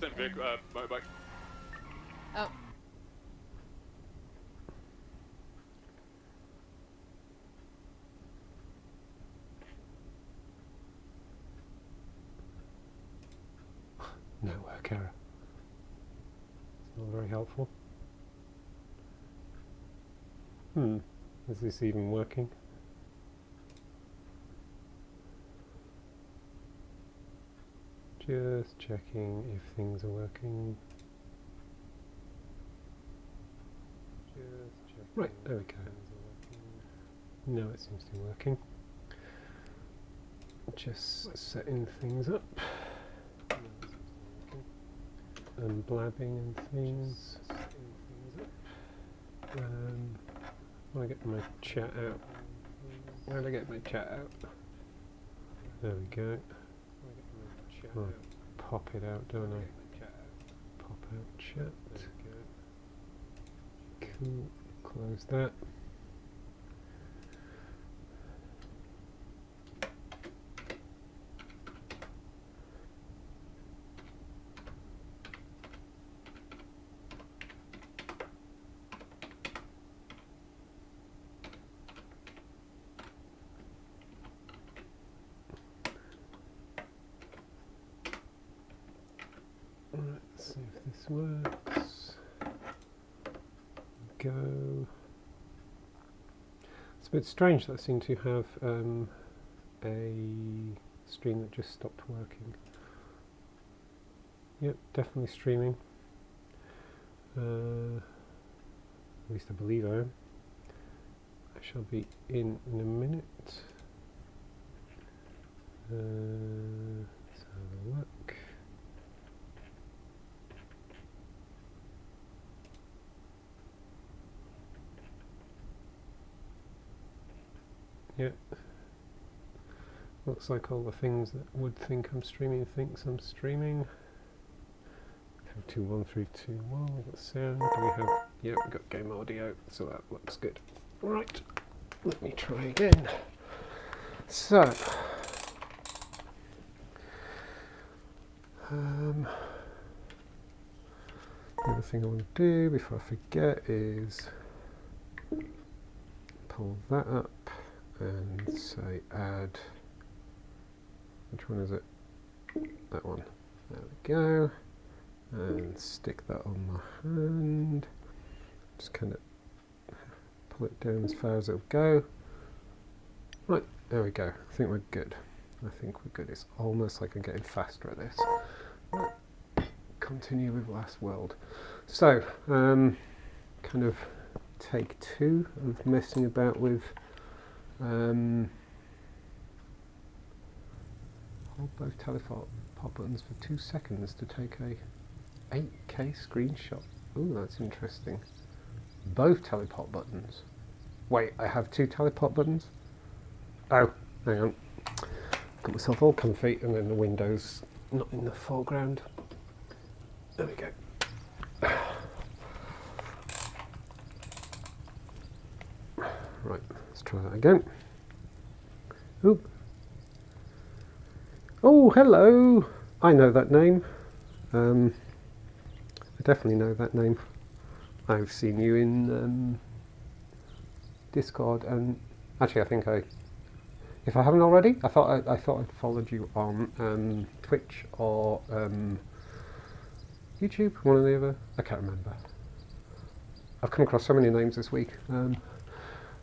distant vehicle, motorbike. Oh. Network error. It's not very helpful. Is this even working? Just checking if things are working. Just checking. Right, there we go. No, it seems to be working. Just setting things up. And blabbing and things. I want to get my chat out. Where did I get my chat out? There we go. I'll pop it out, don't I? Pop out chat. Cool. Close that. Let's see if this works. Go. It's a bit strange that I seem to have a stream that just stopped working. Yep, definitely streaming. At least I believe I am. I shall be in a minute. Let's have a look. Yeah, looks like all the things that would think I'm streaming thinks I'm streaming. 321, 321, we've got sound. Do we have, yeah, we've got game audio, so that looks good. Right, let me try again. So, the other thing I want to do before I forget is pull that up and say add, which one is it? That one. There we go. And stick that on my hand. Just kind of pull it down as far as it'll go. Right, there we go. I think we're good. I think we're good. It's almost like I'm getting faster at this. Right. Continue with Last World. So, kind of take two of messing about with hold both teleport buttons for 2 seconds to take a 8K screenshot. Ooh, that's interesting. Both teleport buttons. Wait, I have 2 teleport buttons? Oh, hang on. Got myself all comfy and then the window's not in the foreground. There we go. Right, let's try that again. Oop. Oh, hello! I know that name. I definitely know that name. I've seen you in Discord, and actually, I think if I haven't already, I thought I'd followed you on Twitch or YouTube, one or the other. I can't remember. I've come across so many names this week.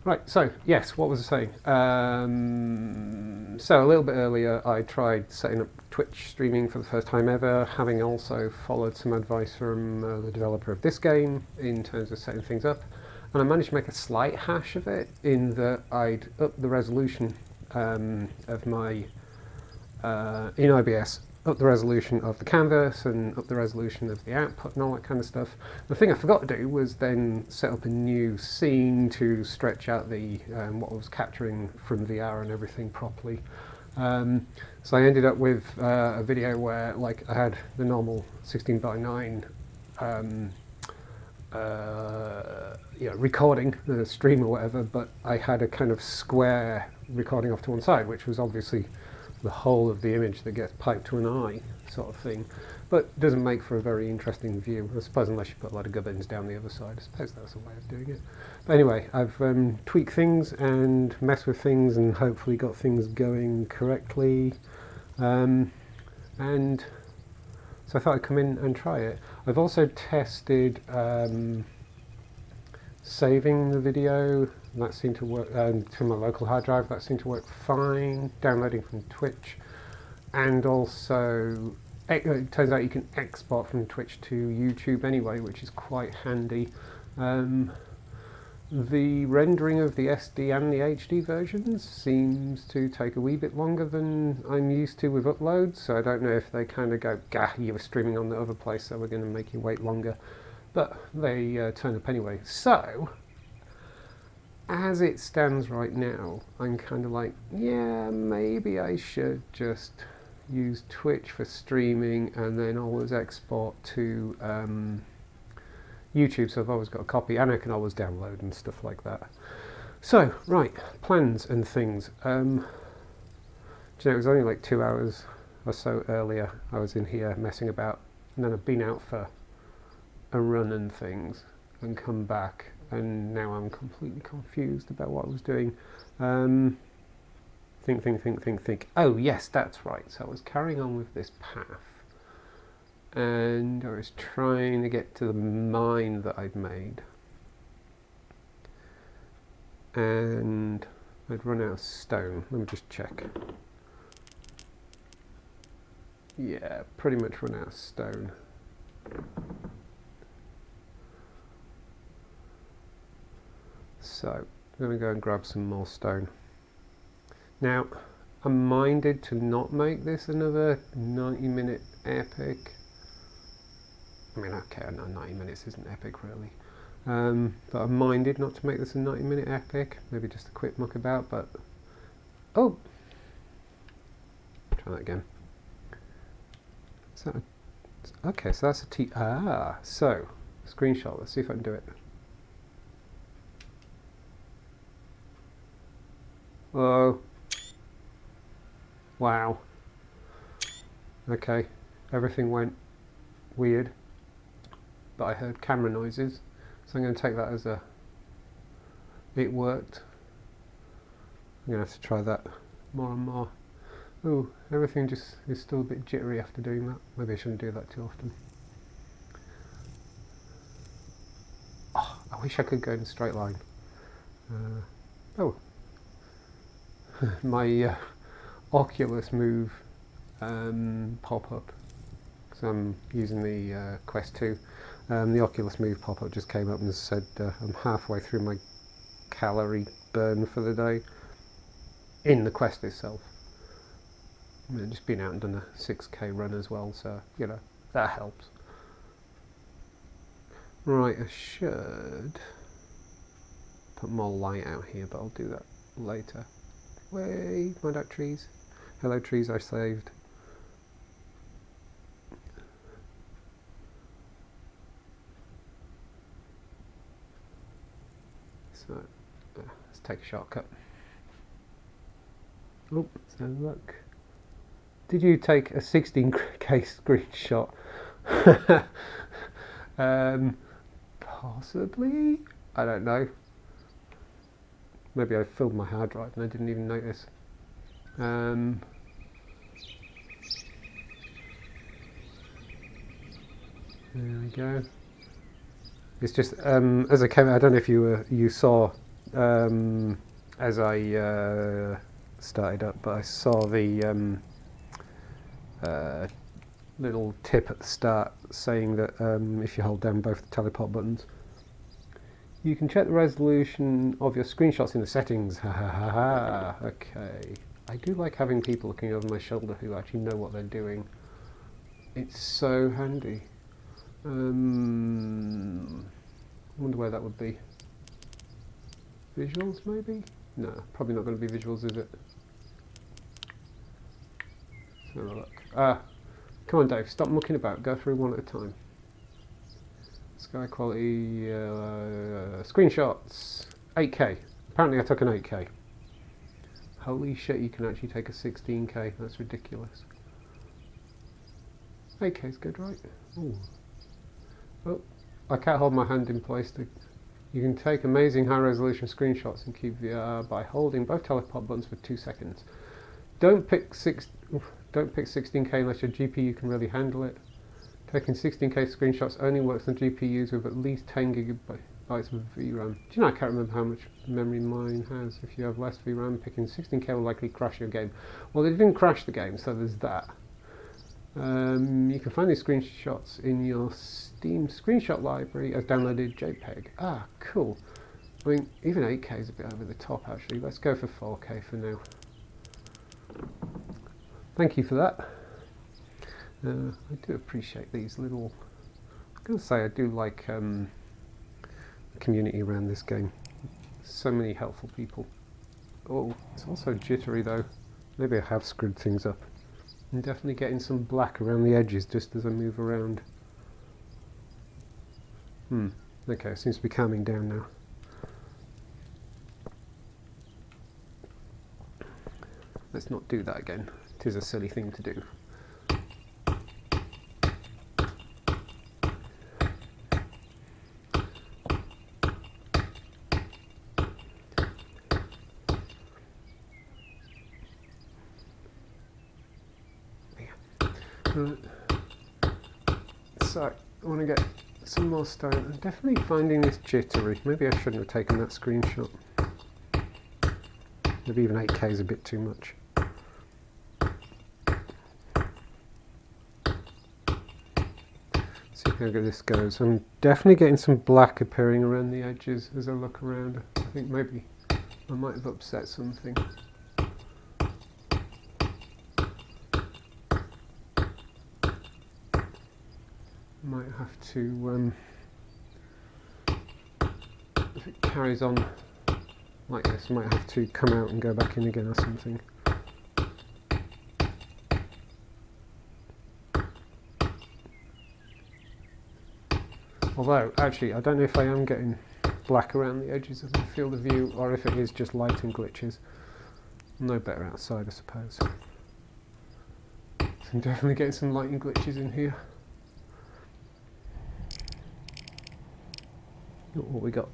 Right, so, yes, what was I saying? So, a little bit earlier, I tried setting up Twitch streaming for the first time ever, having also followed some advice from the developer of this game in terms of setting things up. And I managed to make a slight hash of it in that I'd up the resolution of my, in OBS, up the resolution of the canvas and up the resolution of the output and all that kind of stuff. The thing I forgot to do was then set up a new scene to stretch out the what I was capturing from VR and everything properly. So I ended up with a video where, like, I had the normal 16:9 recording the stream or whatever, but I had a kind of square recording off to one side, which was obviously the whole of the image that gets piped to an eye sort of thing, but doesn't make for a very interesting view, I suppose, unless you put a lot of gubbins down the other side. I suppose that's a way of doing it. But anyway, I've tweaked things and messed with things and hopefully got things going correctly, and so I thought I'd come in and try it. I've also tested saving the video. That seemed to work to my local hard drive. That seemed to work fine. Downloading from Twitch, and also it turns out you can export from Twitch to YouTube anyway, which is quite handy. The rendering of the SD and the HD versions seems to take a wee bit longer than I'm used to with uploads, so I don't know if they kind of go, gah, you were streaming on the other place, so we're going to make you wait longer. But they turn up anyway. So, as it stands right now, I'm kind of like, yeah, maybe I should just use Twitch for streaming and then always export to YouTube, so I've always got a copy and I can always download and stuff like that. So, right, plans and things. Do you know, it was only like 2 hours or so earlier I was in here messing about, and then I've been out for a run and things and come back, and now I'm completely confused about what I was doing. Think. Oh yes, that's right. So I was carrying on with this path, and I was trying to get to the mine that I'd made, and I'd run out of stone. Let me just check. Yeah, pretty much run out of stone. So I'm going to go and grab some more stone. Now, I'm minded to not make this another 90-minute epic. I mean, okay, I know 90 minutes isn't epic really, but I'm minded not to make this a 90-minute epic. Maybe just a quick muck about, but oh, try that again. Is that okay? So that's a so screenshot. Let's see if I can do it. Oh, wow. Okay, everything went weird, but I heard camera noises, so I'm going to take that as it worked. I'm going to have to try that more and more. Oh, everything just is still a bit jittery after doing that. Maybe I shouldn't do that too often. Oh, I wish I could go in a straight line. Oh. My Oculus Move pop-up, because I'm using the Quest 2. The Oculus Move pop-up just came up and said I'm halfway through my calorie burn for the day in the Quest itself. I've just been out and done a 6k run as well, so you know, that helps. Right, I should put more light out here, but I'll do that later. Wait, mind out trees. Hello trees I saved. So, let's take a shortcut. Oh, so look. Did you take a 16k screenshot? Possibly? I don't know. Maybe I filled my hard drive and I didn't even notice. There we go. It's just as I came. I don't know if you saw as I started up, but I saw the little tip at the start saying that if you hold down both the teleport buttons, you can check the resolution of your screenshots in the settings. Ha ha ha ha. Okay. I do like having people looking over my shoulder who actually know what they're doing. It's so handy. I wonder where that would be. Visuals maybe? No, probably not going to be visuals, is it? Let's have a look. Come on Dave, stop mucking about. Go through one at a time. Sky quality, screenshots, 8K. Apparently I took an 8K. Holy shit, you can actually take a 16K. That's ridiculous. 8K's good, right? Ooh. Oh, I can't hold my hand in place. You can take amazing high-resolution screenshots in cyubeVR by holding both teleport buttons for 2 seconds. Don't pick 16K unless your GPU can really handle it. Taking 16K screenshots only works on GPUs with at least 10 gigabytes of VRAM. Do you know, I can't remember how much memory mine has. If you have less VRAM, picking 16K will likely crash your game. Well, it didn't crash the game, so there's that. You can find these screenshots in your Steam screenshot library as downloaded JPEG. Ah, cool. I mean, even 8K is a bit over the top, actually. Let's go for 4K for now. Thank you for that. I do appreciate these little... I'm going to say I do like the community around this game. So many helpful people. Oh, it's also jittery though. Maybe I have screwed things up. I'm definitely getting some black around the edges just as I move around. Okay, it seems to be calming down now. Let's not do that again. It is a silly thing to do. Right. So, I want to get some more stone. I'm definitely finding this jittery. Maybe I shouldn't have taken that screenshot. Maybe even 8K is a bit too much. See how good this goes. I'm definitely getting some black appearing around the edges as I look around. I think maybe I might have upset something. Might have to, if it carries on like this, might have to come out and go back in again or something. Although, actually, I don't know if I am getting black around the edges of the field of view or if it is just lighting glitches. No better outside, I suppose. So I'm definitely getting some lighting glitches in here. What we got?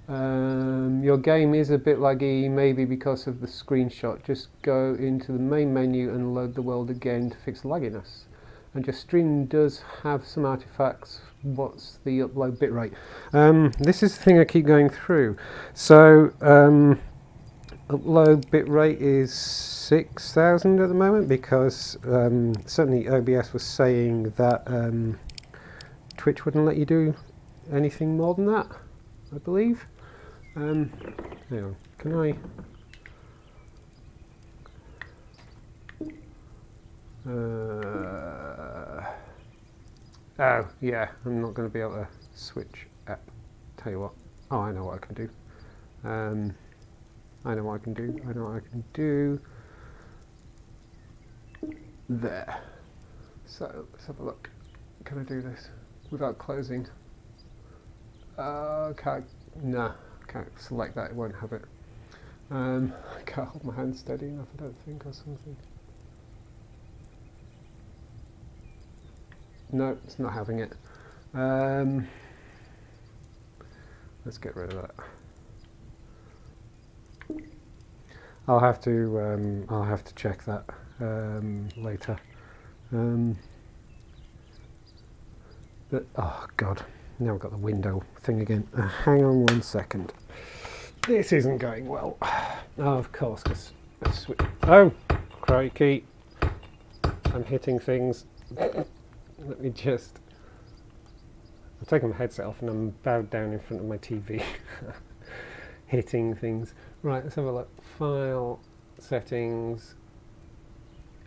Your game is a bit laggy, maybe because of the screenshot. Just go into the main menu and load the world again to fix lagginess. And your stream does have some artifacts. What's the upload bitrate? This is the thing I keep going through. So upload bitrate is 6,000 at the moment because certainly OBS was saying that Twitch wouldn't let you do anything more than that, I believe. Hang on, can I? Oh, yeah, I'm not going to be able to switch app. Tell you what. Oh, I know what I can do. I know what I can do. I know what I can do. There. So, let's have a look. Can I do this without closing? Can't select that, it won't have it. I can't hold my hand steady enough, I don't think, or something. No, it's not having it. Let's get rid of that. I'll have to check that later. But oh god. Now I've got the window thing again. Hang on 1 second. This isn't going well. Oh, of course, because... Oh, crikey. I'm hitting things. Let me just... I'm taking my headset off and I'm bowed down in front of my TV. Hitting things. Right, let's have a look. File, settings,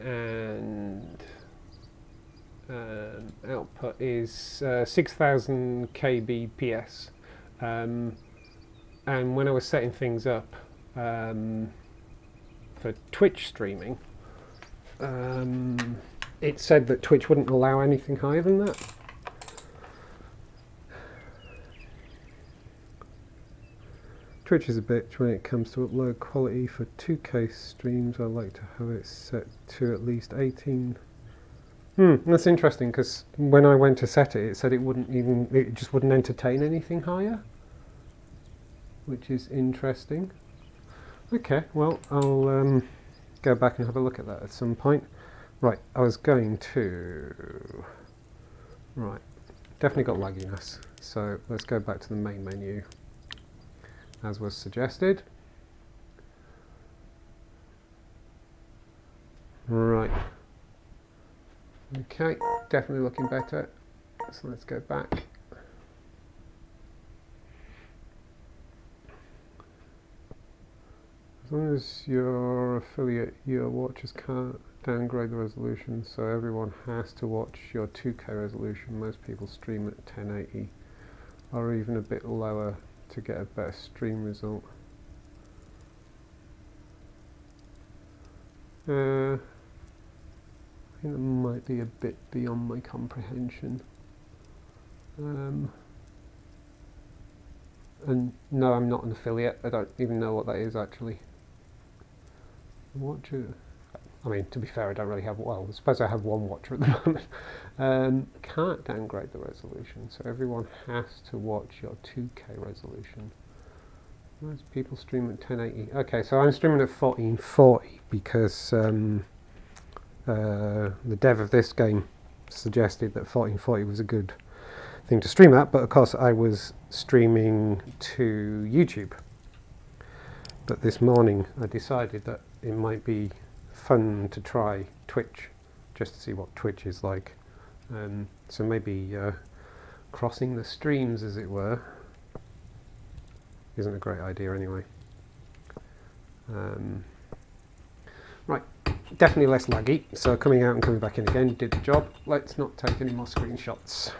and... output is 6,000 kbps, and when I was setting things up for Twitch streaming, it said that Twitch wouldn't allow anything higher than that. Twitch is a bitch when it comes to upload quality. For 2K streams I like to have it set to at least 18. That's interesting, because when I went to set it, it said it just wouldn't entertain anything higher, which is interesting. Okay, well, I'll go back and have a look at that at some point. Right, I was going to... Right, definitely got lagginess, so let's go back to the main menu, as was suggested. Right. Okay, definitely looking better. So let's go back. As long as your affiliate, your watchers can't downgrade the resolution, so everyone has to watch your 2K resolution. Most people stream at 1080 or even a bit lower to get a better stream result. I think that might be a bit beyond my comprehension. And no, I'm not an affiliate. I don't even know what that is actually. Watcher. I mean, to be fair, I don't really have. Well, I suppose I have one watcher at the moment. Can't downgrade the resolution, so everyone has to watch your 2K resolution. Most people stream at 1080. Okay, so I'm streaming at 1440 because the dev of this game suggested that 1440 was a good thing to stream at, but of course I was streaming to YouTube. But this morning I decided that it might be fun to try Twitch, just to see what Twitch is like. So maybe crossing the streams, as it were, isn't a great idea anyway. Right, definitely less laggy, so coming out and coming back in again did the job. Let's not take any more screenshots.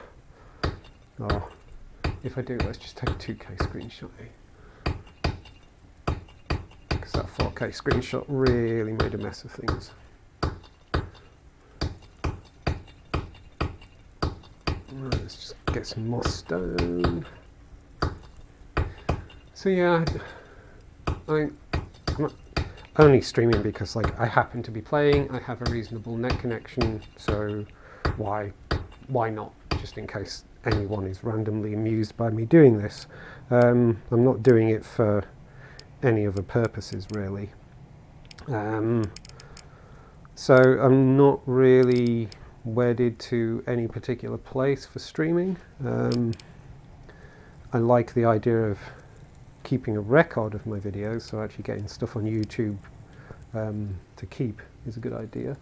Or if I do, let's just take a 2K screenshot. Because that 4K screenshot really made a mess of things. Right, let's just get some more stone. So yeah, I'm not only streaming because like I happen to be playing, I have a reasonable net connection, so why not, just in case anyone is randomly amused by me doing this. I'm not doing it for any other purposes really. So I'm not really wedded to any particular place for streaming. I like the idea of keeping a record of my videos, so actually getting stuff on YouTube to keep is a good idea.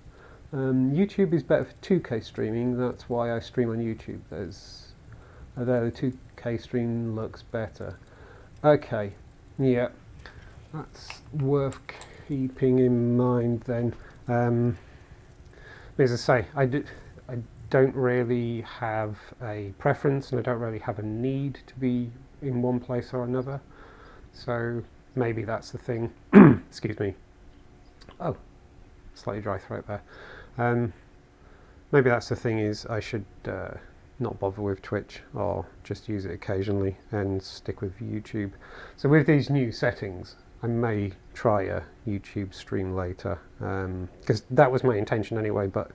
YouTube is better for 2K streaming, that's why I stream on YouTube. There the 2K stream looks better. Okay, yeah, that's worth keeping in mind then. As I say, I don't really have a preference, and I don't really have a need to be in one place or another. So maybe that's the thing. Excuse me. Oh, slightly dry throat there. Maybe that's the thing, is I should not bother with Twitch, or just use it occasionally and stick with YouTube. So with these new settings, I may try a YouTube stream later, because that was my intention anyway, but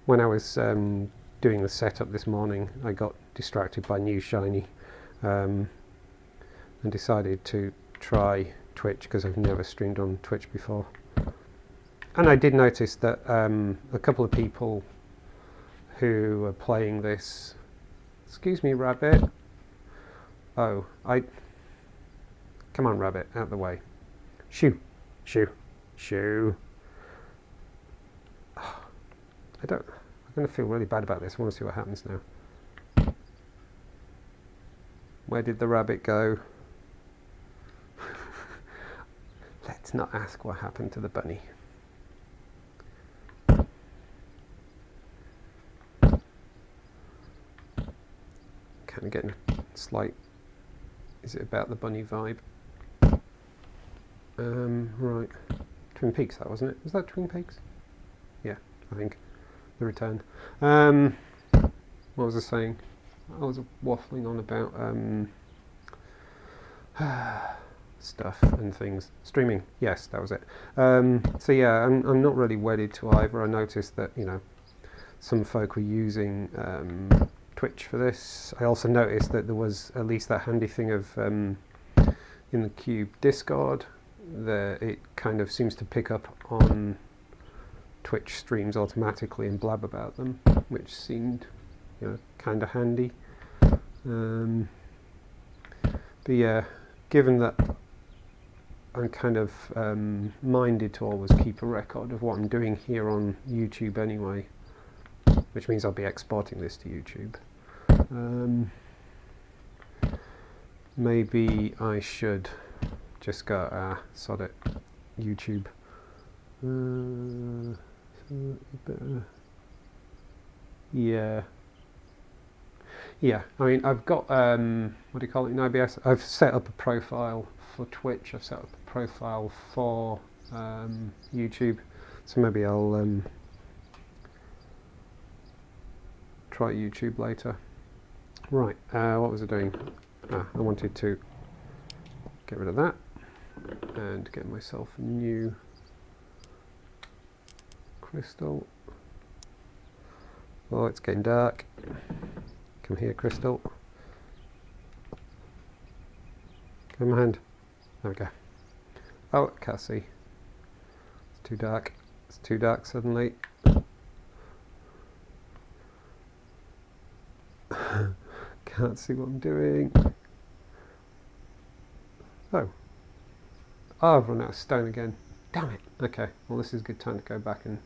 when I was doing the setup this morning, I got distracted by New Shiny and decided to try Twitch, because I've never streamed on Twitch before. And I did notice that a couple of people who are playing this... Excuse me, Rabbit. Oh, come on, Rabbit, out of the way. Shoo, shoo, shoo. I'm going to feel really bad about this. I want to see what happens now. Where did the rabbit go? Let's not ask what happened to the bunny. Kind of getting a slight... Is it about the bunny vibe? Right. Twin Peaks, that wasn't it? Was that Twin Peaks? Yeah, I think. The Return. What was I saying? I was waffling on about stuff and things. Streaming, yes, that was it. So yeah, I'm not really wedded to either. I noticed that, you know, some folk were using Twitch for this. I also noticed that there was at least that handy thing of in the Cube Discord, it kind of seems to pick up on Twitch streams automatically and blab about them, which seemed, you know, kind of handy. But yeah, given that I'm kind of minded to always keep a record of what I'm doing here on YouTube anyway, which means I'll be exporting this to YouTube. Maybe I should just go, sod it, YouTube. Yeah. Yeah, I mean, I've got, what do you call it in IBS? I've set up a profile for Twitch, I've set up a profile for YouTube, so maybe I'll try YouTube later. Right, what was I doing? I wanted to get rid of that and get myself a new crystal. Oh, it's getting dark. Come here, crystal. Come on, hand. There we go. Oh, I can't see. It's too dark. It's too dark suddenly. Can't see what I'm doing. Oh. Oh, I've run out of stone again. Damn it. Okay, well this is a good time to go back and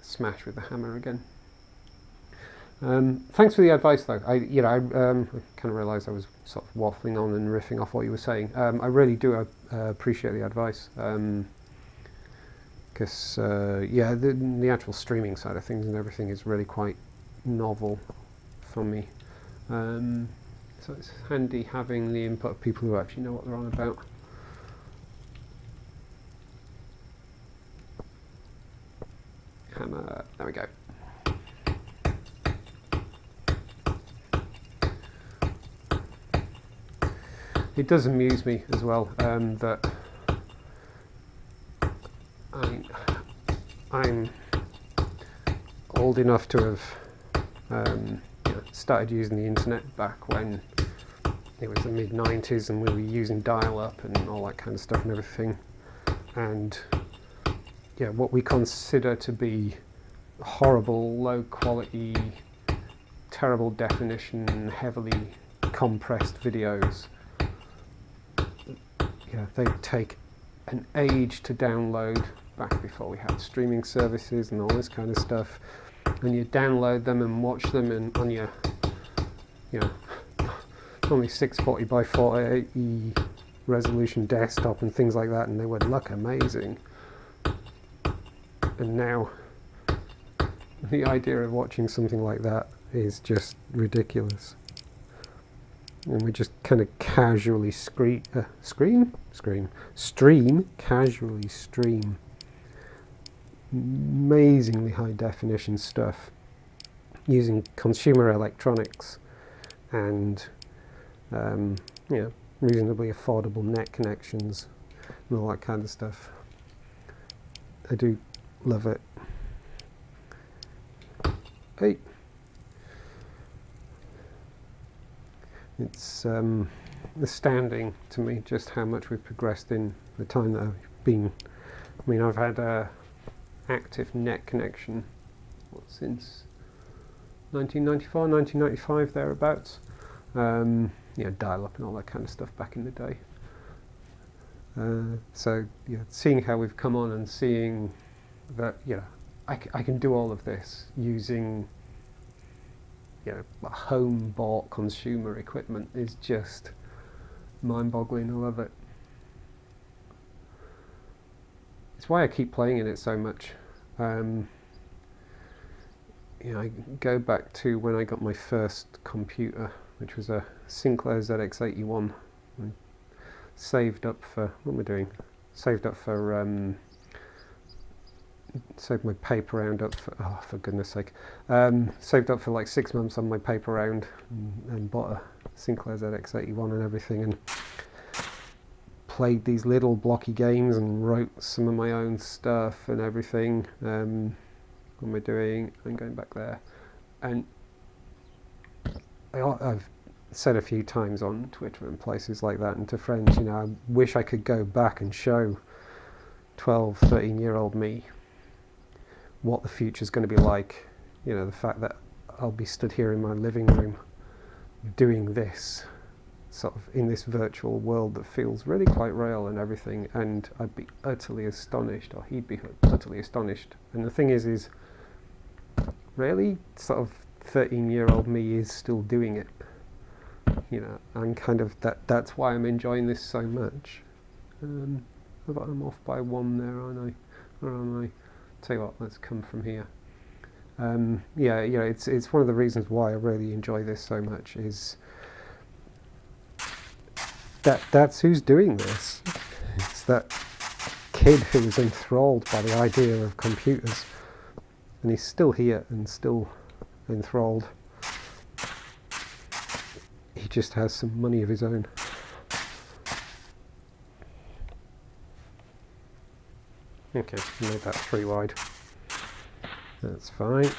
smash with the hammer again. Thanks for the advice, though. I kind of realised I was sort of waffling on and riffing off what you were saying. I really do appreciate the advice, because yeah, the actual streaming side of things and everything is really quite novel for me. So it's handy having the input of people who actually know what they're on about. Hammer. There we go. It does amuse me as well that I'm old enough to have started using the internet back when it was the mid-90s and we were using dial-up and all that kind of stuff and everything. And yeah, what we consider to be horrible, low-quality, terrible definition, heavily compressed videos, yeah, they take an age to download back before we had streaming services and all this kind of stuff. And you download them and watch them and on your, only 640 by 480 resolution desktop and things like that, and they would look amazing. And now the idea of watching something like that is just ridiculous. And we just kind of casually casually stream amazingly high definition stuff using consumer electronics and reasonably affordable net connections and all that kind of stuff. I do love it. Hey. It's astounding to me just how much we've progressed in the time that I've been. I mean, I've had a active net connection since 1994, 1995 thereabouts. Dial-up and all that kind of stuff back in the day. So yeah, seeing how we've come on and seeing that, I can do all of this using home-bought consumer equipment is just mind-boggling. I love it. It's why I keep playing in it so much. I go back to when I got my first computer, which was a Sinclair ZX81. I saved up for, what am I doing? Saved up for, saved my paper round up for, oh, for goodness sake. Saved up for like 6 months on my paper round and bought a Sinclair ZX81 and everything. And played these little blocky games and wrote some of my own stuff and everything. What am I doing? I'm going back there. And I've said a few times on Twitter and places like that and to friends, you know, I wish I could go back and show 12, 13-year-old me what the future's going to be like. You know, the fact that I'll be stood here in my living room doing this, sort of in this virtual world that feels really quite real and everything, and I'd be utterly astonished, or he'd be utterly astonished. And the thing is really, sort of 13-year-old me is still doing it. You know, and kind of that's why I'm enjoying this so much. I'm off by one there, aren't I? Or am I? Tell you what, let's come from here. Yeah, you know, it's one of the reasons why I really enjoy this so much is that's who's doing this. It's that kid who's enthralled by the idea of computers, and he's still here and still enthralled. He just has some money of his own. Okay, made that 3 wide. That's fine.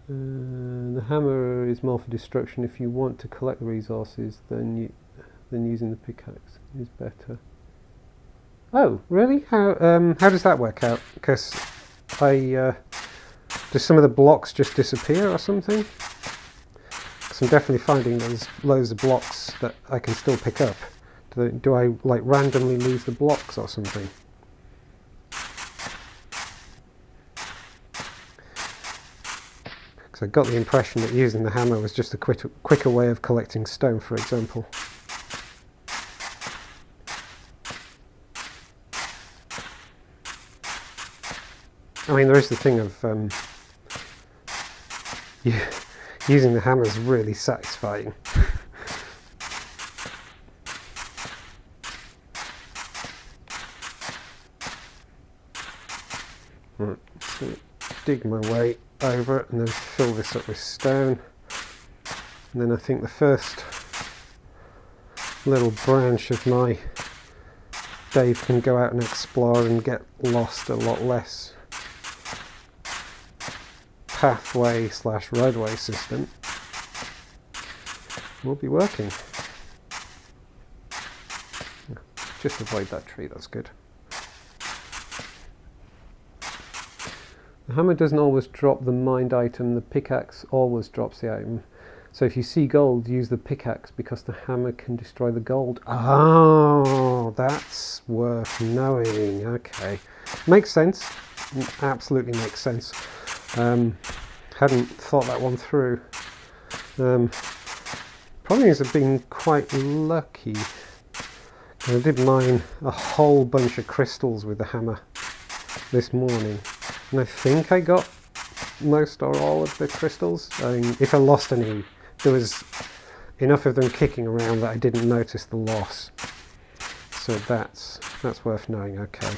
The hammer is more for destruction. If you want to collect the resources, then using the pickaxe is better. Oh, really? How does that work out? Because do some of the blocks just disappear or something? Because I'm definitely finding there's loads of blocks that I can still pick up. Do I like randomly lose the blocks or something? Because I got the impression that using the hammer was just a quicker way of collecting stone, for example. I mean, there is the thing of using the hammer is really satisfying. Right, so dig my way over it and then fill this up with stone. And then I think the first little branch of my Dave can go out and explore and get lost a lot less pathway / roadway system will be working. Just avoid that tree, that's good. The hammer doesn't always drop the mined item, the pickaxe always drops the item. So if you see gold, use the pickaxe because the hammer can destroy the gold. Oh, that's worth knowing. Okay. Makes sense. Absolutely makes sense. Hadn't thought that one through. Probably means I've been quite lucky. I did mine a whole bunch of crystals with the hammer this morning. And I think I got most or all of the crystals. I mean, if I lost any, there was enough of them kicking around that I didn't notice the loss. So that's worth knowing, okay.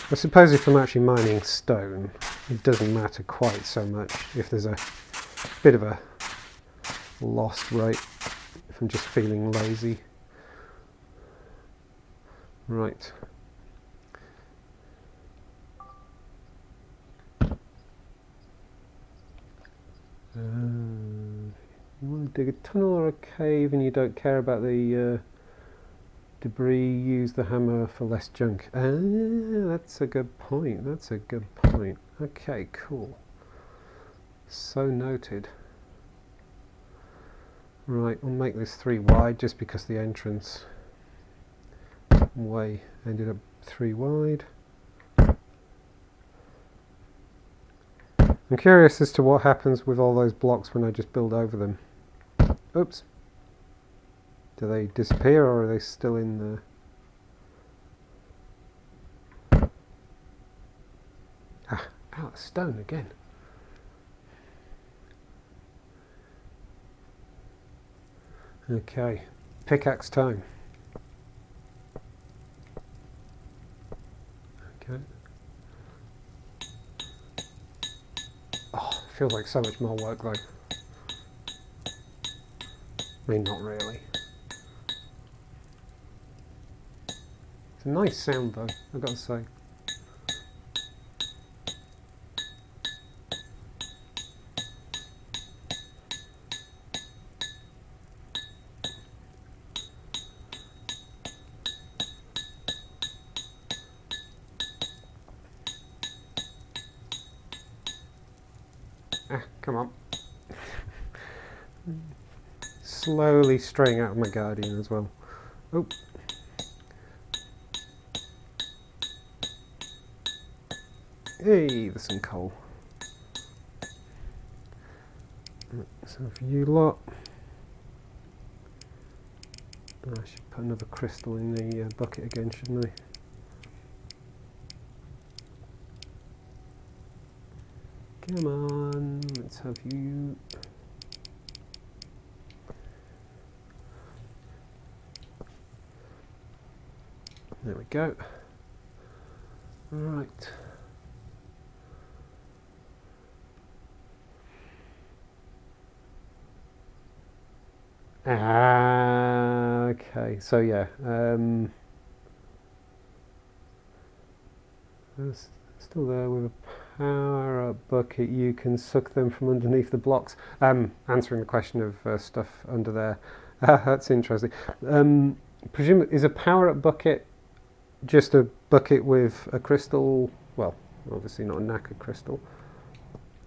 I suppose if I'm actually mining stone, it doesn't matter quite so much if there's a bit of a lost rate, if I'm just feeling lazy. Right. You want to dig a tunnel or a cave and you don't care about the debris, use the hammer for less junk. That's a good point. That's a good point. Okay, cool. So noted. Right, we'll make this 3 wide just because the entrance way ended up 3 wide. I'm curious as to what happens with all those blocks when I just build over them. Oops. Do they disappear or are they still in the... Ah, out of stone again. Okay, pickaxe time. Okay. Oh, feels like so much more work though. I mean, not really. It's a nice sound though, I've got to say. Ah, come on. Slowly straying out of my Guardian as well. Oh. Hey, there's some coal. So for you lot, I should put another crystal in the bucket again, shouldn't I? Come on, let's have you. There we go. Right. Okay, so yeah, still there with a power up bucket. You can suck them from underneath the blocks. Answering the question of stuff under there. That's interesting. Presumably, is a power up bucket just a bucket with a crystal? Well, obviously not a knackered crystal.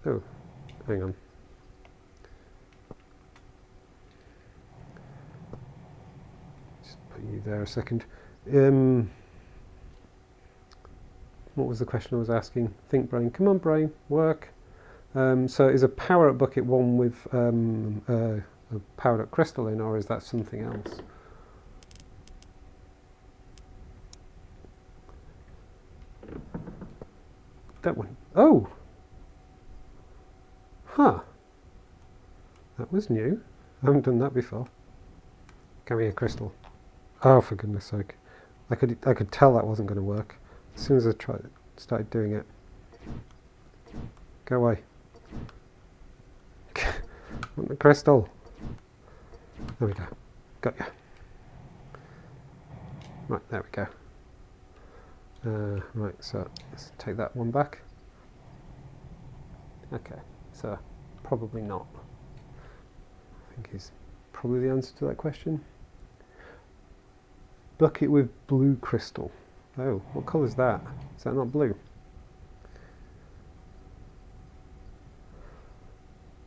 Oh, hang on. You there a second. What was the question I was asking? Think, brain. Come on, brain. Work. So is a power-up bucket one with a powered-up crystal in, or is that something else? That one. Oh! Huh. That was new. I haven't done that before. Give me a crystal. Oh, for goodness sake. I could tell that wasn't going to work as soon as I started doing it. Go away. Want the crystal? There we go. Got you. Right, there we go. Right, so let's take that one back. Okay, so probably not. I think is probably the answer to that question. Bucket with blue crystal. Oh, what colour is that? Is that not blue?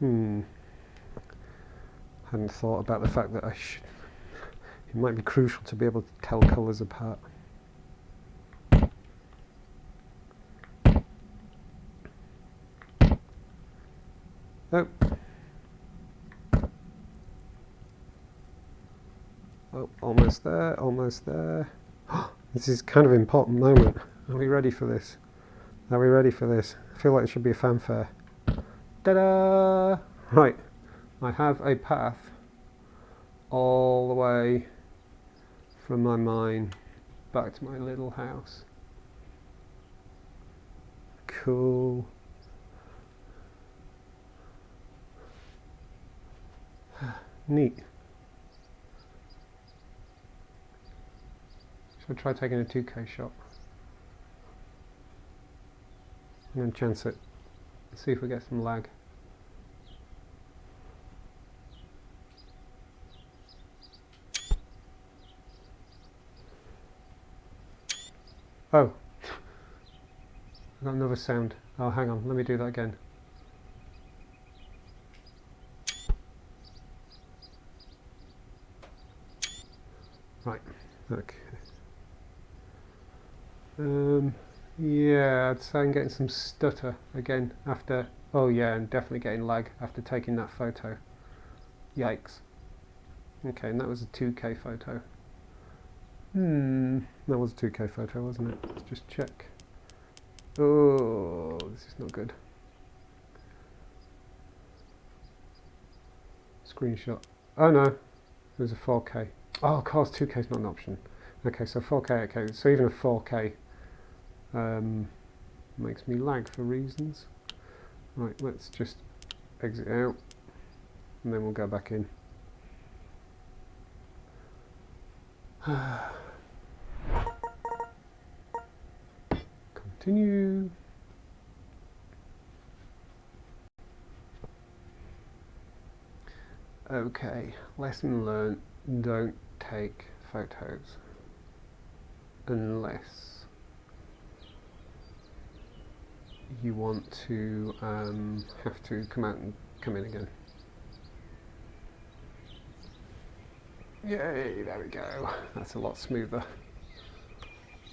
Hadn't thought about the fact that it might be crucial to be able to tell colours apart. Oh. Oh, almost there, almost there. This is kind of an important moment. Are we ready for this? Are we ready for this? I feel like it should be a fanfare. Ta-da! Right, I have a path all the way from my mine back to my little house. Cool. Neat. Should I try taking a 2K shot? I'm going to chance it. See if we get some lag. Oh. I got another sound. Oh, hang on. Let me do that again. Right. Okay. Yeah, I'd say I'm getting some stutter again after. Oh yeah, and definitely getting lag after taking that photo. Yikes. Okay, and that was a 2K photo. That was a 2K photo, wasn't it? Let's just check. Oh, this is not good. Screenshot. Oh no, it was a 4K. Oh, of course, 2K is not an option. Okay, so 4K, okay, so even a 4K makes me lag for reasons. Right, let's just exit out, and then we'll go back in. Continue. Okay, lesson learned, don't take photos unless you want to have to come out and come in again. Yay, there we go. That's a lot smoother.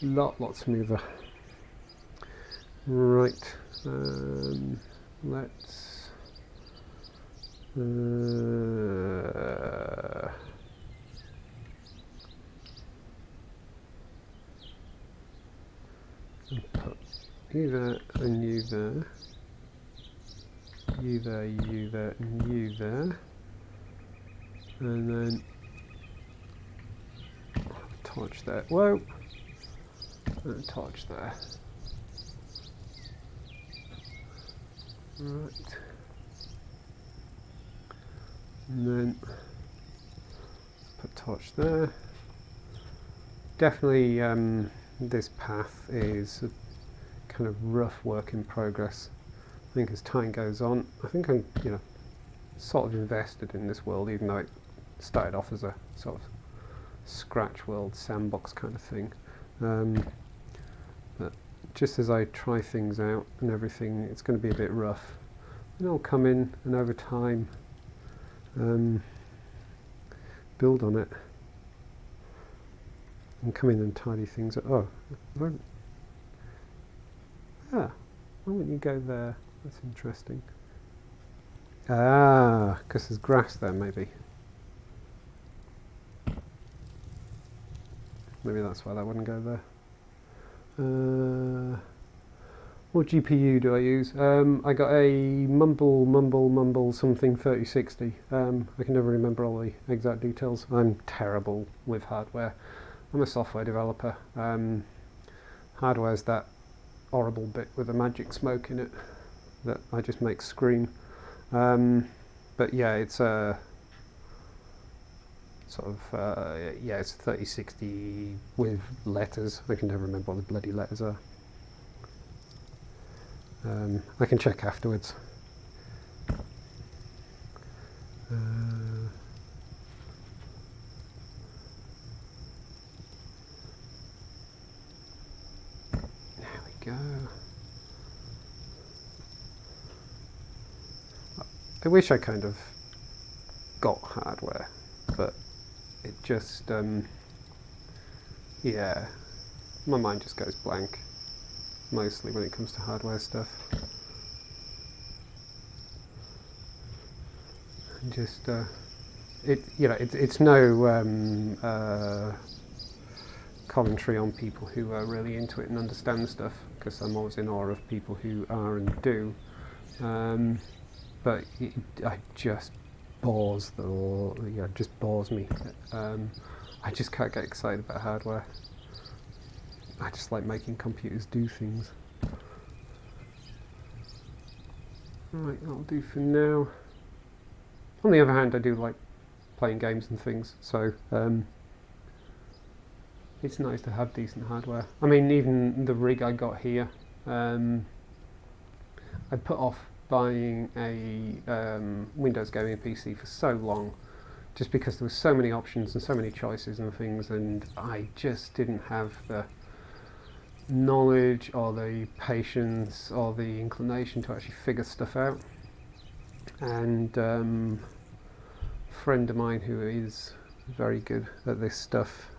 Lot smoother. Right, let's put you there and you there, you there, you there, and you there, and then a torch there. Whoa! And a torch there. Right. And then put torch there. Definitely this path is a kind of rough work in progress. I think as time goes on, I think I'm, sort of invested in this world, even though it started off as a sort of scratch world, sandbox kind of thing. But just as I try things out and everything, it's going to be a bit rough. And I'll come in and over time build on it and come in and tidy things up. Oh, why wouldn't you go there? That's interesting. Ah, because there's grass there, maybe. Maybe that's why that wouldn't go there. What GPU do I use? I got a mumble something 3060. I can never remember all the exact details. I'm terrible with hardware. I'm a software developer. Hardware's that horrible bit with the magic smoke in it that I just make scream. But yeah, it's a sort of it's 3060 with letters. I can never remember what the bloody letters are. I can check afterwards. There we go. I wish I kind of got hardware, but it just, yeah, my mind just goes blank, mostly when it comes to hardware stuff. And just, it's no commentary on people who are really into it and understand stuff, because I'm always in awe of people who are and do. But it just bores me. I just can't get excited about hardware. I just like making computers do things. Right, that'll do for now. On the other hand, I do like playing games and things, so it's nice to have decent hardware. I mean, even the rig I got here, I put off buying a Windows gaming PC for so long, just because there were so many options and so many choices and things, and I just didn't have the knowledge or the patience or the inclination to actually figure stuff out. And a friend of mine who is very good at this stuff,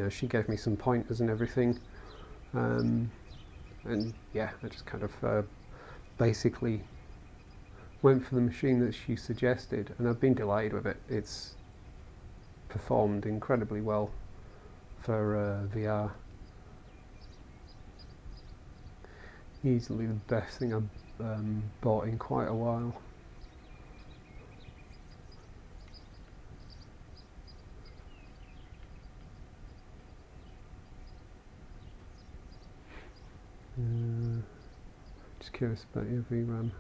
she gave me some pointers and everything, and yeah, I just kind of basically went for the machine that she suggested, and I've been delighted with it. It's performed incredibly well for VR. Easily the best thing I've bought in quite a while. Just curious about your VRAM.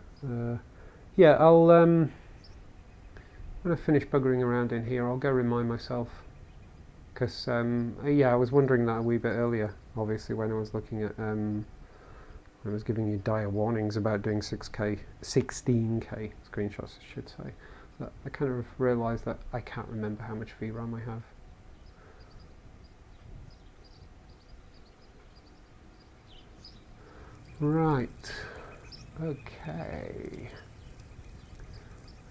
Yeah, I'll when I finish buggering around in here, I'll go remind myself a because yeah, I was wondering that a wee bit earlier, obviously, when I was looking at I was giving you dire warnings about doing 16K screenshots, I should say. But I kind of realised that I can't remember how much VRAM I have. Right, okay.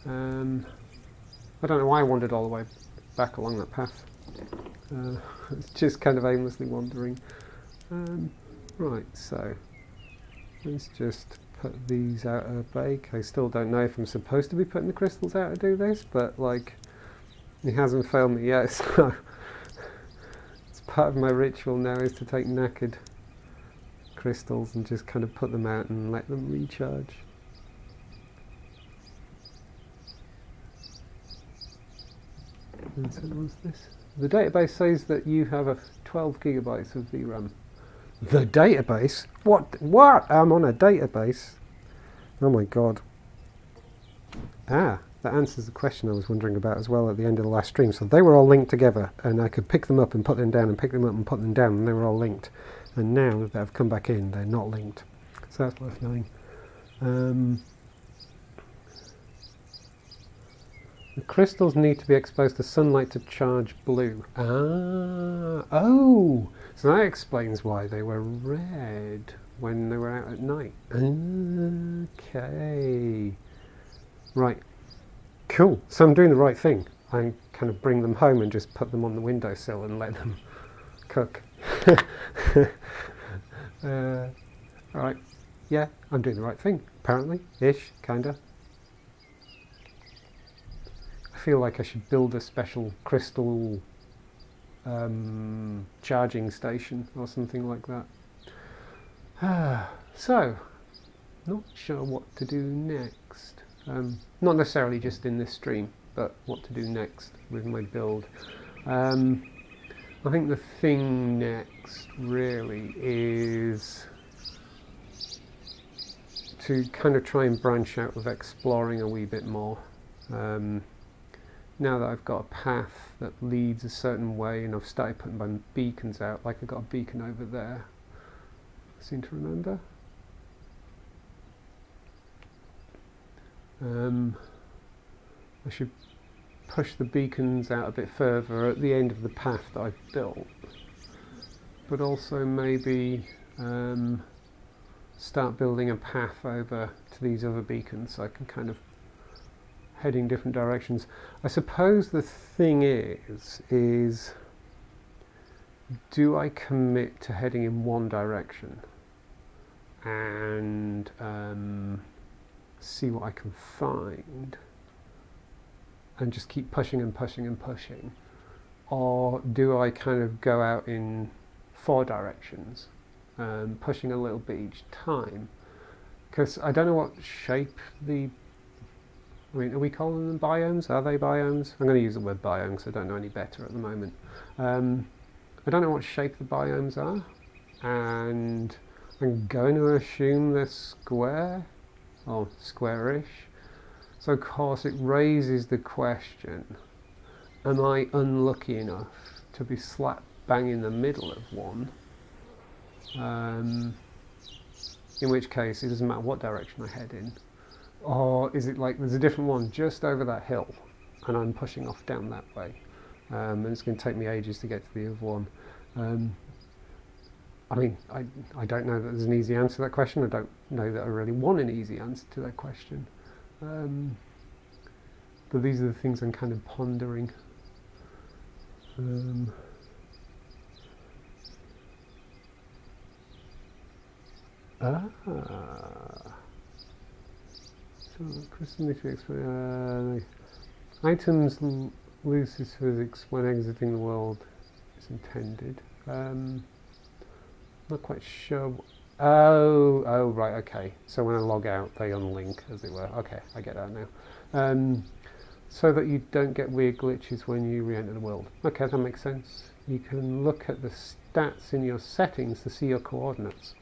I don't know why I wandered all the way back along that path. It's just kind of aimlessly wandering. Right, so let's just put these out of bake. I still don't know if I'm supposed to be putting the crystals out to do this, but like, it hasn't failed me yet, so it's part of my ritual now is to take knackered crystals and just kind of put them out and let them recharge. And so what's this? The database says that you have a 12 gigabytes of VRAM. The database? What? What? I'm on a database? Oh my god. Ah, that answers the question I was wondering about as well at the end of the last stream. So they were all linked together, and I could pick them up and put them down and pick them up and put them down, and they were all linked. And now that I've come back in, they're not linked. So that's worth knowing. The crystals need to be exposed to sunlight to charge blue. Ah, oh! So that explains why they were red when they were out at night. Okay. Right. Cool. So I'm doing the right thing. I kind of bring them home and just put them on the windowsill and let them cook. Alright. Yeah, I'm doing the right thing. Apparently. Ish. Kinda. I feel like I should build a special crystal charging station or something like that. So, not sure what to do next. Not necessarily just in this stream, but what to do next with my build. I think the thing next really is to kind of try and branch out with exploring a wee bit more. Now that I've got a path that leads a certain way and I've started putting my beacons out, like I've got a beacon over there, I seem to remember. I should push the beacons out a bit further at the end of the path that I've built, but also maybe start building a path over to these other beacons so I can kind of head in different directions. I suppose the thing is do I commit to heading in one direction and see what I can find and just keep pushing and pushing and pushing, or do I kind of go out in 4 directions, pushing a little bit each time? Because I don't know what shape I mean, are we calling them biomes? Are they biomes? I'm going to use the word biome because I don't know any better at the moment. I don't know what shape the biomes are, and I'm going to assume they're square, or squarish. So of course it raises the question, am I unlucky enough to be slap bang in the middle of one? In which case it doesn't matter what direction I head in. Or is it like there's a different one just over that hill and I'm pushing off down that way, and it's going to take me ages to get to the other one. I mean, I don't know that there's an easy answer to that question. I don't know that I really want an easy answer to that question. But these are the things I'm kind of pondering. Items loses physics when exiting the world is intended. Not quite sure. Oh, right, okay. So when I log out, they unlink, as it were. Okay, I get that now. So that you don't get weird glitches when you re-enter the world. Okay, that makes sense. You can look at the stats in your settings to see your coordinates.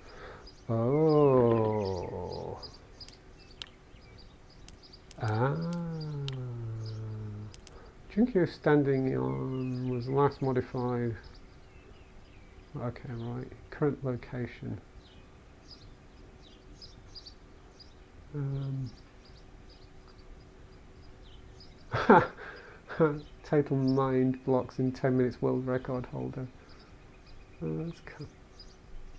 Oh. junkie you're standing on was last modified. Okay, right. Current location. Total mind blocks in 10 minutes world record holder. That's cool.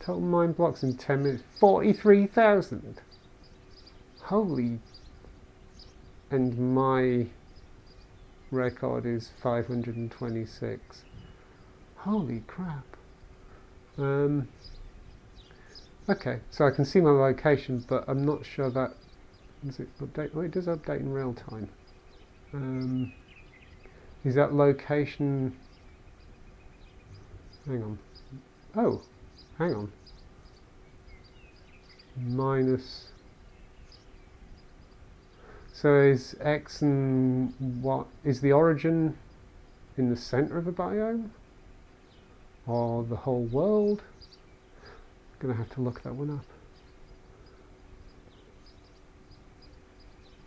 Total mind blocks in 10 minutes. 43,000! Holy. And my record is 526. Holy crap. Okay, so I can see my location, but I'm not sure that... Does it update? Oh, it does update in real time. Is that location... Hang on. Oh, hang on. Minus... So is X and what... Is the origin in the center of a biome? Or the whole world? I'm going to have to look that one up.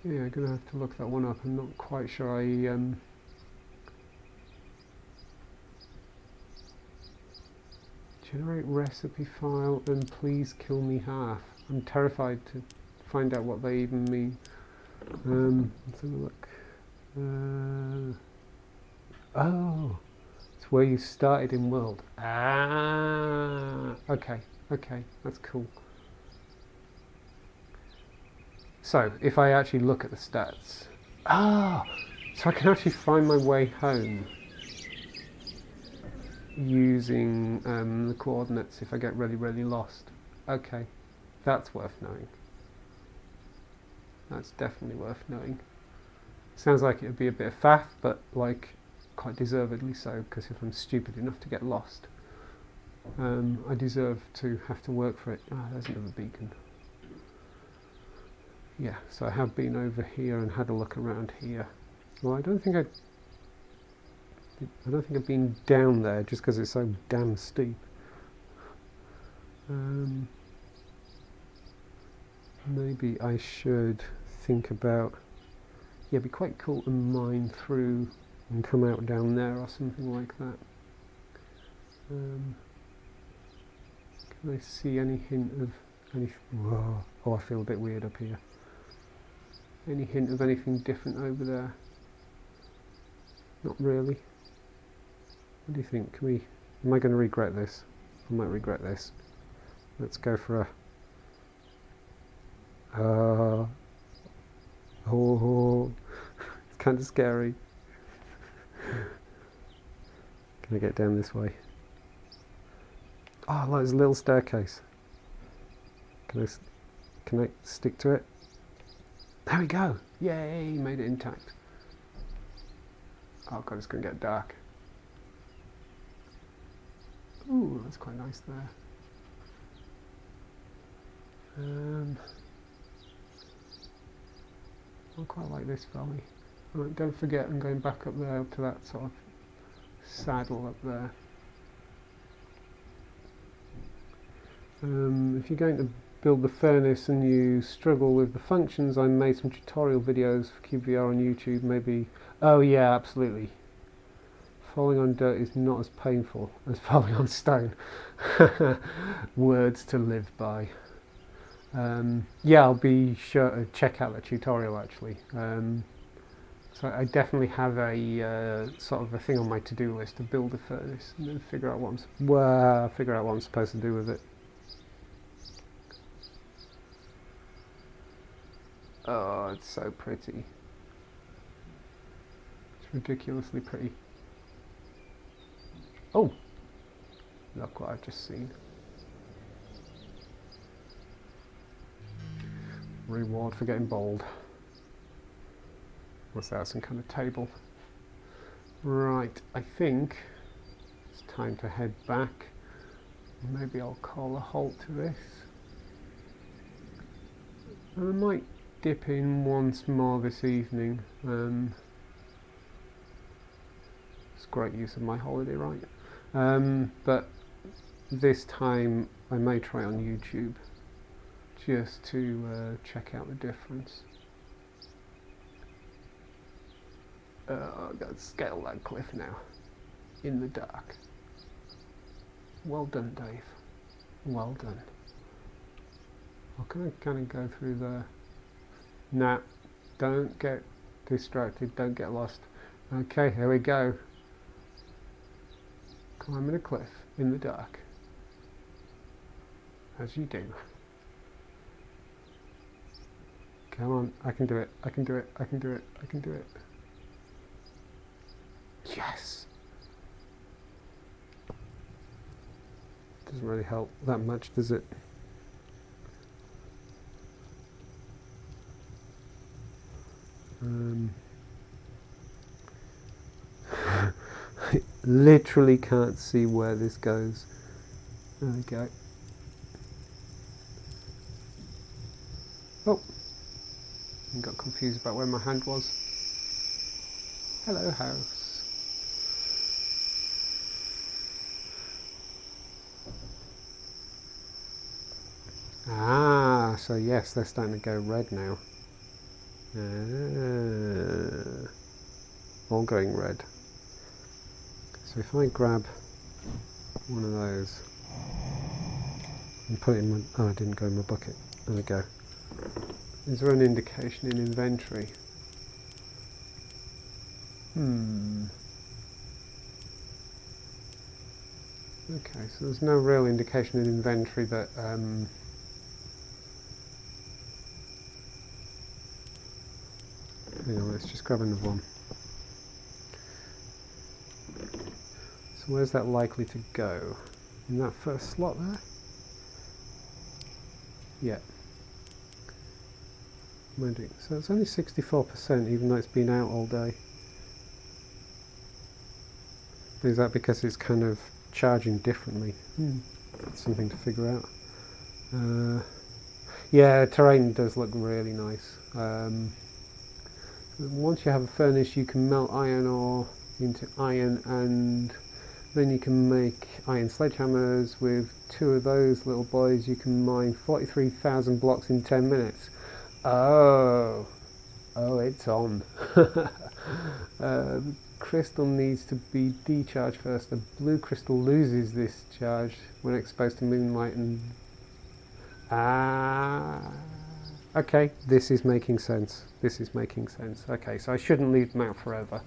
Yeah, I'm going to have to look that one up. I'm not quite sure I... Generate recipe file and please kill me half. I'm terrified to find out what they even mean. Let's have a look. Oh, it's where you started in world. Ah, okay, that's cool. So, if I actually look at the stats... Ah, so I can actually find my way home using the coordinates if I get really, really lost. Okay, that's worth knowing. That's definitely worth knowing. Sounds like it would be a bit of faff, but like quite deservedly so, because if I'm stupid enough to get lost, I deserve to have to work for it. Ah, there's another beacon. Yeah, so I have been over here and had a look around here. Well, I don't think I've been down there just because it's so damn steep. Maybe I should think about... Yeah, it'd be quite cool to mine through and come out down there or something like that. Can I see any hint of anything? Whoa. Oh, I feel a bit weird up here. Any hint of anything different over there? Not really. What do you think? Am I going to regret this? I might regret this. Let's go for a... oh, it's kind of scary. Can I get down this way? Oh, look, there's a little staircase. Can I stick to it? There we go! Yay, made it intact. Oh god, it's going to get dark. Ooh, that's quite nice there. I quite like this valley. Right, don't forget I'm going back up there to that sort of saddle up there. If you're going to build the furnace and you struggle with the functions, I made some tutorial videos for cyubeVR on YouTube, maybe... Oh yeah, absolutely. Falling on dirt is not as painful as falling on stone. Words to live by. Yeah, I'll be sure to check out the tutorial actually. So I definitely have a sort of a thing on my to-do list to build a furnace and then figure out what I'm supposed to do with it. Oh, it's so pretty. It's ridiculously pretty. Oh, look what I've just seen. Reward for getting bold. What's that? Some kind of table. Right, I think it's time to head back. Maybe I'll call a halt to this. And I might dip in once more this evening. It's great use of my holiday, right? But this time I may try on YouTube just to check out the difference. I've got to scale that cliff now. In the dark. Well done, Dave. Well done. I'll kind of go through there. Nah, don't get distracted, don't get lost. Okay, here we go. Climbing a cliff in the dark. As you do. Come on, I can do it, I can do it, I can do it, I can do it. Yes! Doesn't really help that much, does it? I literally can't see where this goes. There we go. Oh! I got confused about where my hand was. Hello, house. Ah, so yes, they're starting to go red now. All going red. So if I grab one of those and put it in my... Oh, I didn't go in my bucket. There we go. Is there an indication in inventory? Okay, so there's no real indication in inventory that... hang on, let's just grab another one. So where's that likely to go? In that first slot there? Yeah. So it's only 64% even though it's been out all day. Is that because it's kind of charging differently? That's something to figure out. Yeah, terrain does look really nice. Once you have a furnace you can melt iron ore into iron, and then you can make iron sledgehammers. With 2 of those little boys you can mine 43,000 blocks in 10 minutes. Oh, it's on. Crystal needs to be decharged first. The blue crystal loses this charge when exposed to moonlight and... okay, this is making sense. This is making sense. Okay, so I shouldn't leave them out forever.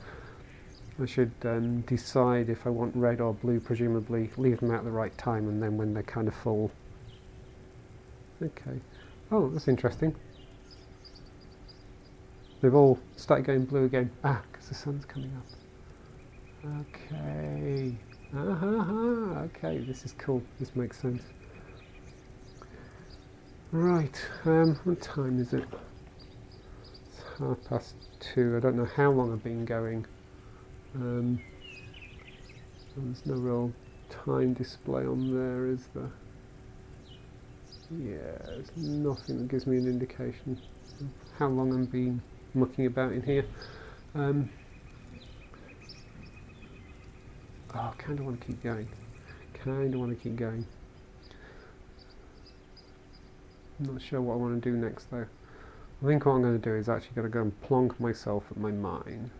I should decide if I want red or blue, presumably leave them out at the right time, and then when they're kind of full. Okay. Oh, that's interesting. They've all started going blue again. Because the sun's coming up. Okay. Okay, this is cool. This makes sense. Right, what time is it? It's 2:30. I don't know how long I've been going. There's no real time display on there, is there? Yeah, there's nothing that gives me an indication of how long I've been mucking about in here. I kind of want to keep going. I'm not sure what I want to do next though. I think what I'm going to do is actually going to go and plonk myself at my mine.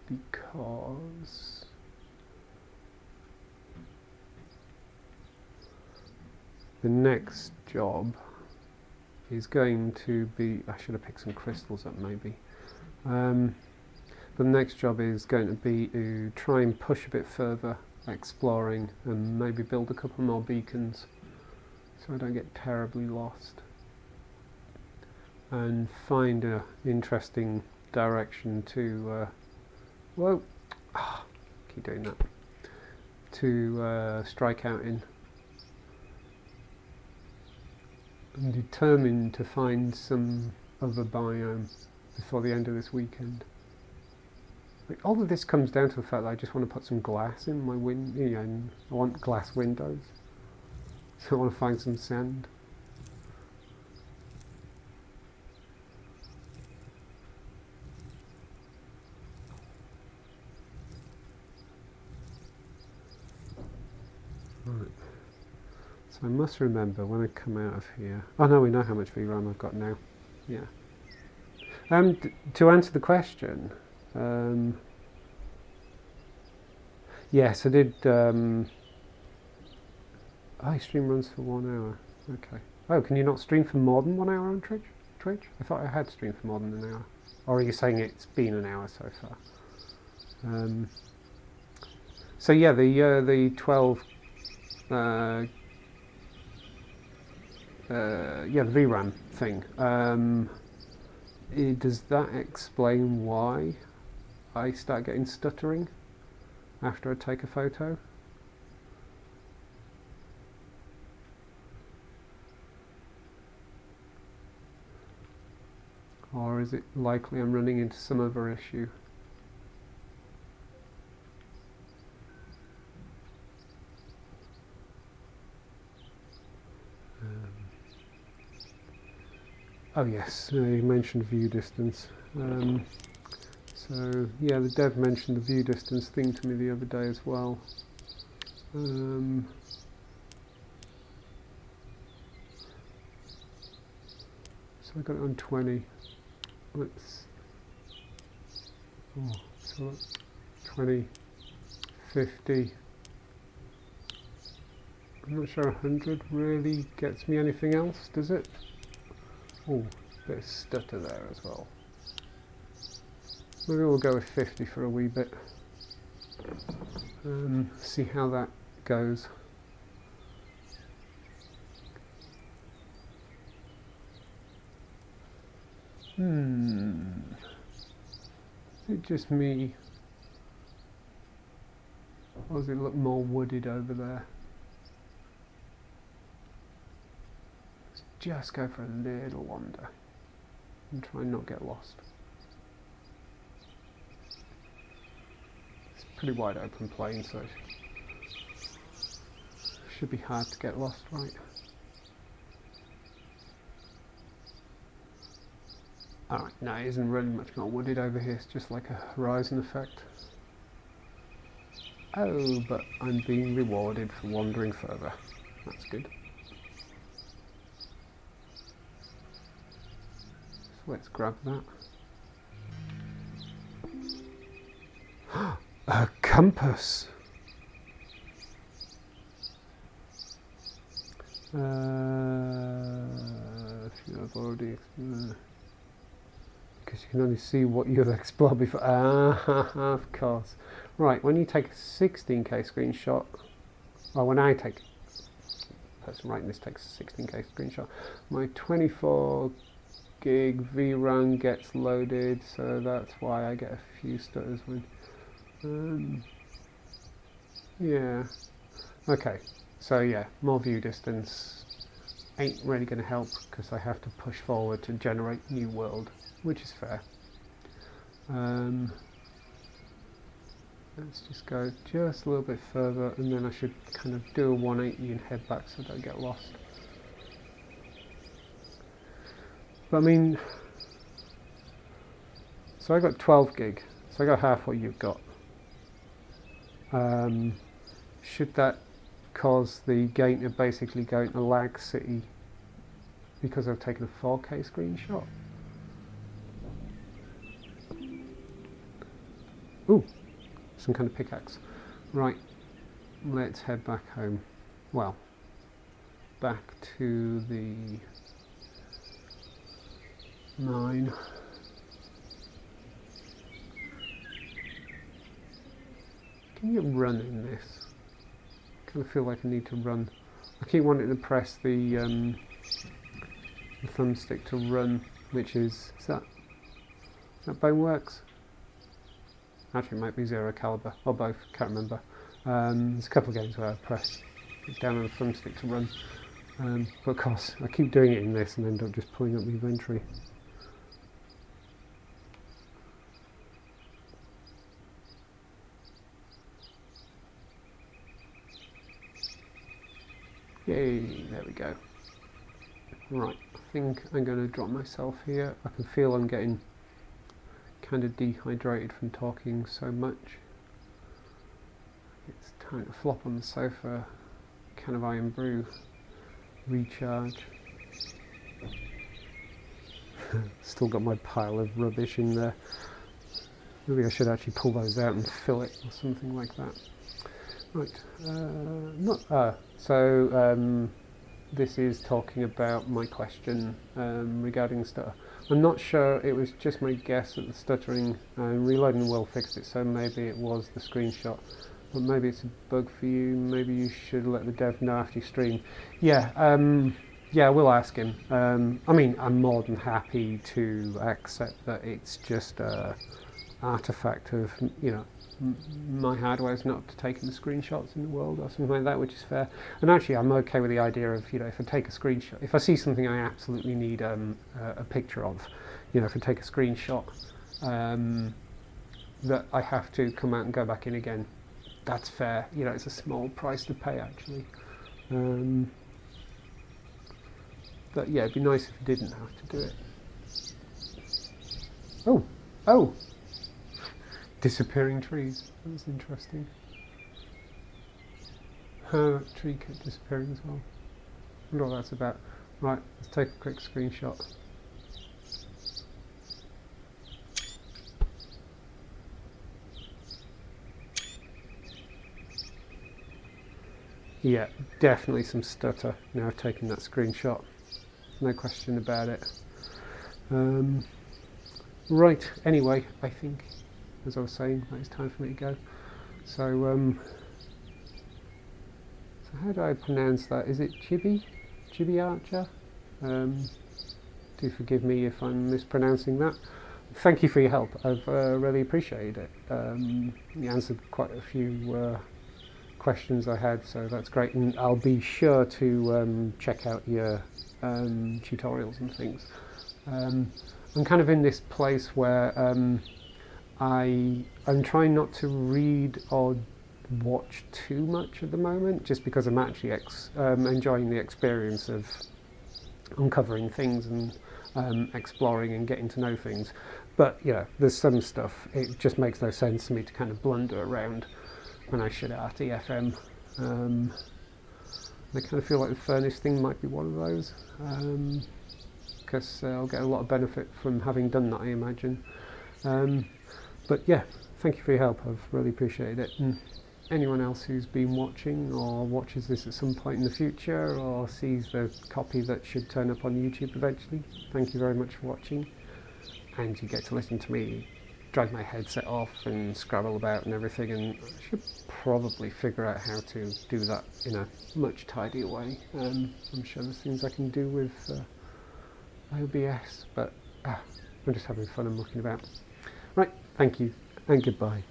Because the next job is going to be... I should have picked some crystals up maybe. The next job is going to be to try and push a bit further, exploring, and maybe build a couple more beacons so I don't get terribly lost, and find an interesting direction to whoa, keep doing that, to strike out in. I'm determined to find some other biome before the end of this weekend. Like, all of this comes down to the fact that I just want to put some glass in my window, and I want glass windows. So I want to find some sand. Right. So I must remember when I come out of here... Oh no, we know how much VRAM I've got now. Yeah. To answer the question, yes, I did. Stream runs for 1 hour. Okay. Oh, can you not stream for more than 1 hour on Twitch? I thought I had streamed for more than an hour. Or are you saying it's been an hour so far? So yeah, the 12. The VRAM thing. Does that explain why I start getting stuttering after I take a photo? Or is it likely I'm running into some other issue? Oh yes, you mentioned view distance. So yeah, the dev mentioned the view distance thing to me the other day as well. So I got it on 20. So 20, 50. I'm not sure 100 really gets me anything else, does it? Oh, bit of stutter there as well. Maybe we'll go with 50 for a wee bit. See how that goes. Is it just me? Or does it look more wooded over there? Let's just go for a little wander and try and not get lost. It's a pretty wide open plain, so it should be hard to get lost, right? Alright, no, it isn't really much more wooded over here, it's just like a horizon effect. Oh, but I'm being rewarded for wandering further. That's good. So let's grab that. A compass! I've already... because you can only see what you've explored before. Of course. Right, when you take a 16K screenshot, or when I take, the person writing this takes a 16K screenshot, my 24 gig VRAM gets loaded, so that's why I get a few stutters when, yeah. Okay, so yeah, more view distance ain't really going to help because I have to push forward to generate new world, which is fair. Let's just go just a little bit further and then I should kind of do a 180 and head back so I don't get lost. But I mean, so I got 12 gig, so I got half what you've got. Should that cause the game to basically go into lag city because I've taken a 4K screenshot? Ooh, some kind of pickaxe. Right, let's head back home. Well, back to the mine. Can you run in this? I kind of feel like I need to run. I keep wanting to press the thumbstick to run, which is that Boneworks? Actually, it might be Zero Caliber, or both, can't remember. There's a couple of games where I press down on the thumbstick to run. But of course, I keep doing it in this and end up just pulling up my inventory. Yay, there we go. Right, I think I'm going to drop myself here. I can feel I'm getting kind of dehydrated from talking so much. It's time to flop on the sofa, kind of iron brew, recharge. Still got my pile of rubbish in there. Maybe I should actually pull those out and fill it or something like that. Right, this is talking about my question regarding stutter. I'm not sure, it was just my guess that the stuttering reloading will fix it, so maybe it was the screenshot. But maybe it's a bug for you, maybe you should let the dev know after you stream. Yeah, yeah, we'll ask him. I mean, I'm more than happy to accept that it's just an artifact of, you know, my hardware's not taking the screenshots in the world or something like that, which is fair. And actually, I'm okay with the idea of, you know, if I take a screenshot, if I see something I absolutely need a picture of, you know, if I take a screenshot, that I have to come out and go back in again, that's fair. You know, it's a small price to pay, actually. But yeah, it'd be nice if you didn't have to do it. Oh! Disappearing trees. That's interesting. Tree kept disappearing as well. I wonder what that's about. Right, let's take a quick screenshot. Yeah, definitely some stutter. Now I've taken that screenshot. No question about it. Right, anyway, I think, as I was saying, it's time for me to go. So, so how do I pronounce that? Is it cyubeVR? Do forgive me if I'm mispronouncing that. Thank you for your help. I've really appreciated it. You answered quite a few questions I had, so that's great. And I'll be sure to check out your tutorials and things. I'm kind of in this place where I'm trying not to read or watch too much at the moment, just because I'm actually enjoying the experience of uncovering things and exploring and getting to know things. But you know, there's some stuff, it just makes no sense to me to kind of blunder around when I should at RTFM. I kind of feel like the furnace thing might be one of those, because I'll get a lot of benefit from having done that, I imagine. But yeah, thank you for your help. I've really appreciated it. And anyone else who's been watching or watches this at some point in the future or sees the copy that should turn up on YouTube eventually, thank you very much for watching. And you get to listen to me drag my headset off and scrabble about and everything, and I should probably figure out how to do that in a much tidier way. I'm sure there's things I can do with OBS, but I'm just having fun and mucking about. Right, thank you and goodbye.